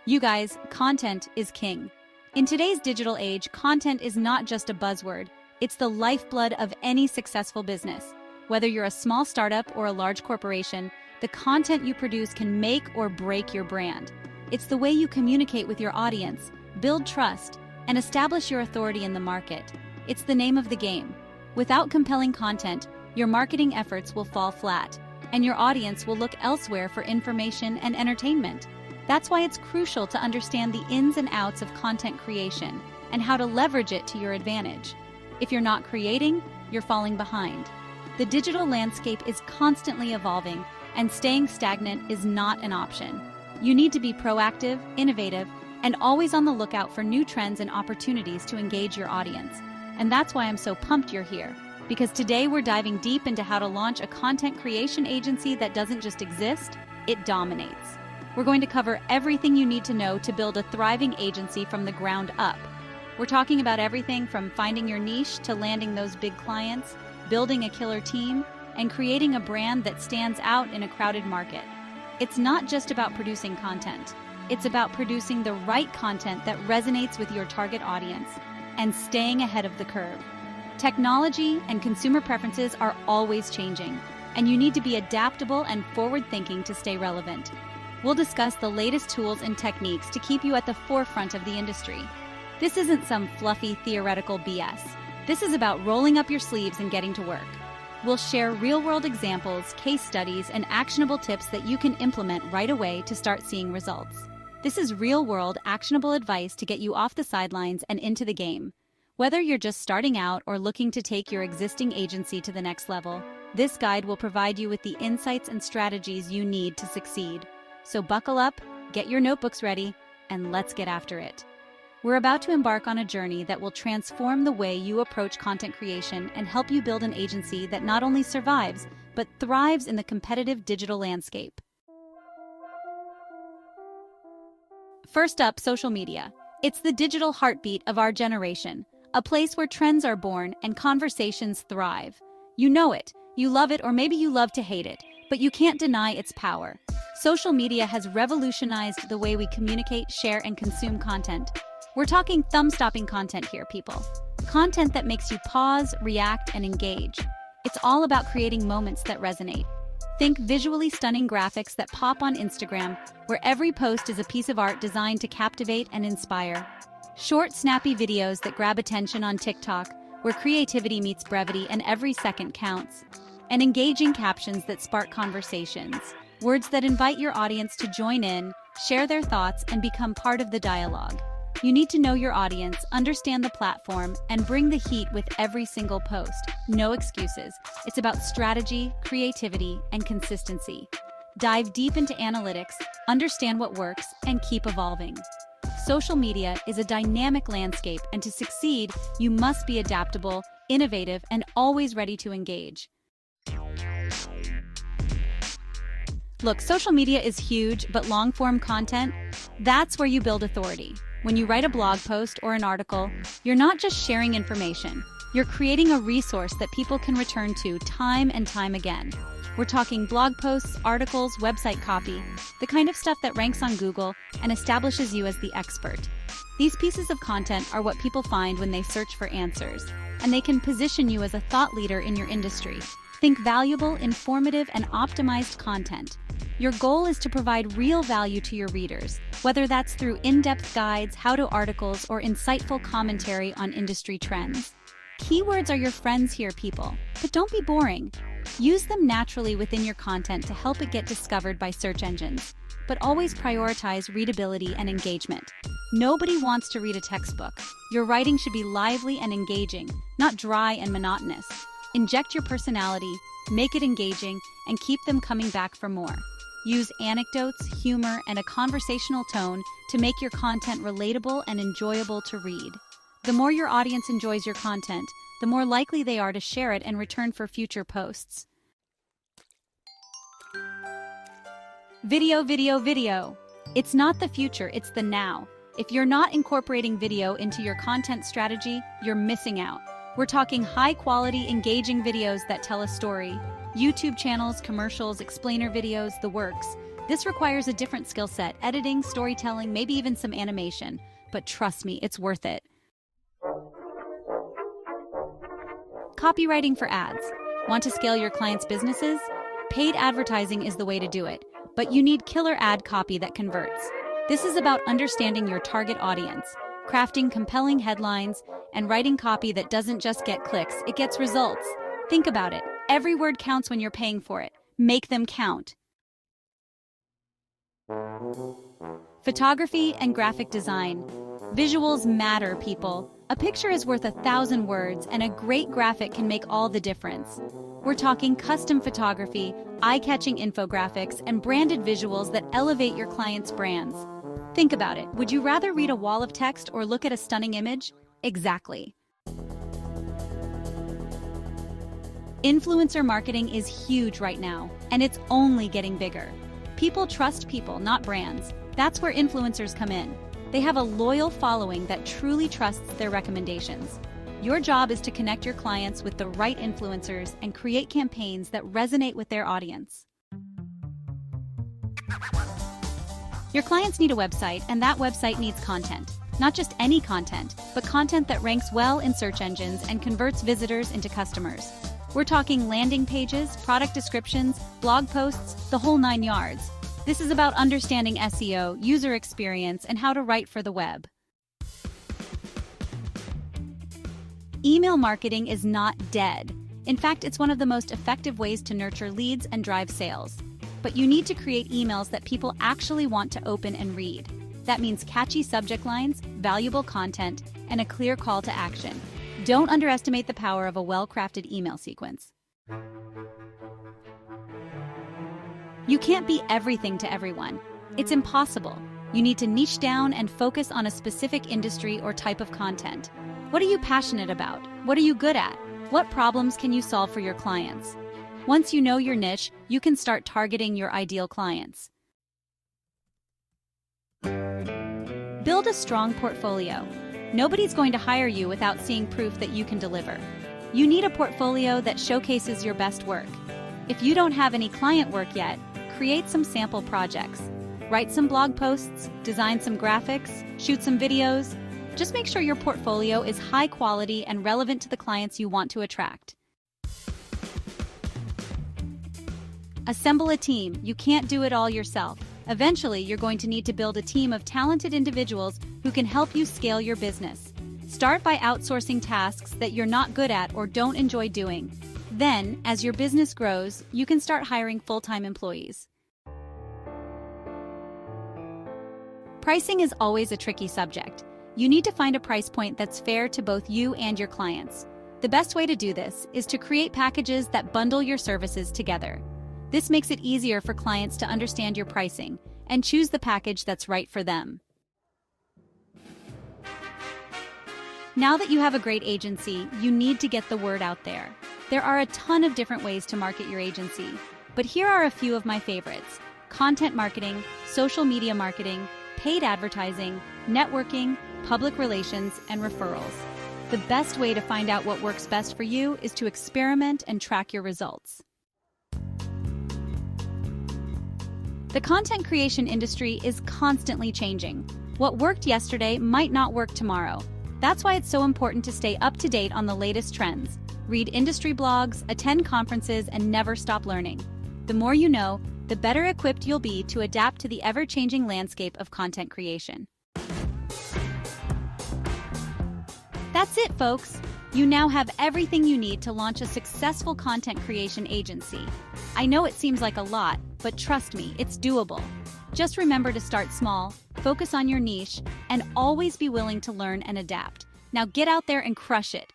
You guys, content is king. In today's digital age, content is not just a buzzword, it's the lifeblood of any successful business. Whether you're a small startup or a large corporation, the content you produce can make or break your brand. It's the way you communicate with your audience, build trust, and establish your authority in the market. It's the name of the game. Without compelling content, your marketing efforts will fall flat, and your audience will look elsewhere for information and entertainment. That's why it's crucial to understand the ins and outs of content creation and how to leverage it to your advantage. If you're not creating, you're falling behind. The digital landscape is constantly evolving, and staying stagnant is not an option. You need to be proactive, innovative, and always on the lookout for new trends and opportunities to engage your audience. And that's why I'm so pumped you're here, because today we're diving deep into how to launch a content creation agency that doesn't just exist, it dominates. We're going to cover everything you need to know to build a thriving agency from the ground up. We're talking about everything from finding your niche to landing those big clients, building a killer team, and creating a brand that stands out in a crowded market. It's not just about producing content. It's about producing the right content that resonates with your target audience and staying ahead of the curve. Technology and consumer preferences are always changing, and you need to be adaptable and forward-thinking to stay relevant. We'll discuss the latest tools and techniques to keep you at the forefront of the industry. This isn't some fluffy theoretical BS. This is about rolling up your sleeves and getting to work. We'll share real-world examples, case studies, and actionable tips that you can implement right away to start seeing results. This is real-world, actionable advice to get you off the sidelines and into the game. Whether you're just starting out or looking to take your existing agency to the next level, this guide will provide you with the insights and strategies you need to succeed. So buckle up, get your notebooks ready, and let's get after it. We're about to embark on a journey that will transform the way you approach content creation and help you build an agency that not only survives, but thrives in the competitive digital landscape. First up, social media. It's the digital heartbeat of our generation, a place where trends are born and conversations thrive. You know it, you love it, or maybe you love to hate it, but you can't deny its power. Social media has revolutionized the way we communicate, share, and consume content. We're talking thumb-stopping content here, people. Content that makes you pause, react, and engage. It's all about creating moments that resonate. Think visually stunning graphics that pop on Instagram, where every post is a piece of art designed to captivate and inspire. Short, snappy videos that grab attention on TikTok, where creativity meets brevity and every second counts. And engaging captions that spark conversations. Words that invite your audience to join in, share their thoughts, and become part of the dialogue. You need to know your audience, understand the platform, and bring the heat with every single post. No excuses. It's about strategy, creativity, and consistency. Dive deep into analytics, understand what works, and keep evolving. Social media is a dynamic landscape, and to succeed, you must be adaptable, innovative, and always ready to engage. Look, social media is huge, but long-form content, that's where you build authority. When you write a blog post or an article, you're not just sharing information. You're creating a resource that people can return to time and time again. We're talking blog posts, articles, website copy, the kind of stuff that ranks on Google and establishes you as the expert. These pieces of content are what people find when they search for answers, and they can position you as a thought leader in your industry. Think valuable, informative, and optimized content. Your goal is to provide real value to your readers, whether that's through in-depth guides, how-to articles, or insightful commentary on industry trends. Keywords are your friends here, people, but don't be boring. Use them naturally within your content to help it get discovered by search engines, but always prioritize readability and engagement. Nobody wants to read a textbook. Your writing should be lively and engaging, not dry and monotonous. Inject your personality, make it engaging, and keep them coming back for more. Use anecdotes, humor, and a conversational tone to make your content relatable and enjoyable to read. The more your audience enjoys your content, the more likely they are to share it and return for future posts. Video, video, video. It's not the future, it's the now. If you're not incorporating video into your content strategy, you're missing out. We're talking high-quality, engaging videos that tell a story. YouTube channels, commercials, explainer videos, the works. This requires a different skill set: editing, storytelling, maybe even some animation. But trust me, it's worth it. Copywriting for ads. Want to scale your clients' businesses? Paid advertising is the way to do it, but you need killer ad copy that converts. This is about understanding your target audience, crafting compelling headlines, and writing copy that doesn't just get clicks, it gets results. Think about it. Every word counts when you're paying for it. Make them count. Photography and graphic design. Visuals matter, people. A picture is worth 1,000 words, and a great graphic can make all the difference. We're talking custom photography, eye-catching infographics, and branded visuals that elevate your clients' brands. Think about it. Would you rather read a wall of text or look at a stunning image? Exactly. Influencer marketing is huge right now, and it's only getting bigger. People trust people, not brands. That's where influencers come in. They have a loyal following that truly trusts their recommendations. Your job is to connect your clients with the right influencers and create campaigns that resonate with their audience. Your clients need a website, and that website needs content. Not just any content, but content that ranks well in search engines and converts visitors into customers. We're talking landing pages, product descriptions, blog posts, the whole 9 yards. This is about understanding SEO, user experience, and how to write for the web. Email marketing is not dead. In fact, it's one of the most effective ways to nurture leads and drive sales. But you need to create emails that people actually want to open and read. That means catchy subject lines, valuable content, and a clear call to action. Don't underestimate the power of a well-crafted email sequence. You can't be everything to everyone. It's impossible. You need to niche down and focus on a specific industry or type of content. What are you passionate about? What are you good at? What problems can you solve for your clients? Once you know your niche, you can start targeting your ideal clients. Build a strong portfolio. Nobody's going to hire you without seeing proof that you can deliver. You need a portfolio that showcases your best work. If you don't have any client work yet, create some sample projects. Write some blog posts, design some graphics, shoot some videos. Just make sure your portfolio is high quality and relevant to the clients you want to attract. Assemble a team. You can't do it all yourself. Eventually, you're going to need to build a team of talented individuals who can help you scale your business. Start by outsourcing tasks that you're not good at or don't enjoy doing. Then, as your business grows, you can start hiring full-time employees. Pricing is always a tricky subject. You need to find a price point that's fair to both you and your clients. The best way to do this is to create packages that bundle your services together. This makes it easier for clients to understand your pricing and choose the package that's right for them. Now that you have a great agency, you need to get the word out there. There are a ton of different ways to market your agency, but here are a few of my favorites: content marketing, social media marketing, paid advertising, networking, public relations, and referrals. The best way to find out what works best for you is to experiment and track your results. The content creation industry is constantly changing. What worked yesterday might not work tomorrow. That's why it's so important to stay up to date on the latest trends. Read industry blogs, attend conferences, and never stop learning. The more you know, the better equipped you'll be to adapt to the ever-changing landscape of content creation. That's it, folks. You now have everything you need to launch a successful content creation agency. I know it seems like a lot, but trust me, it's doable. Just remember to start small, focus on your niche, and always be willing to learn and adapt. Now get out there and crush it.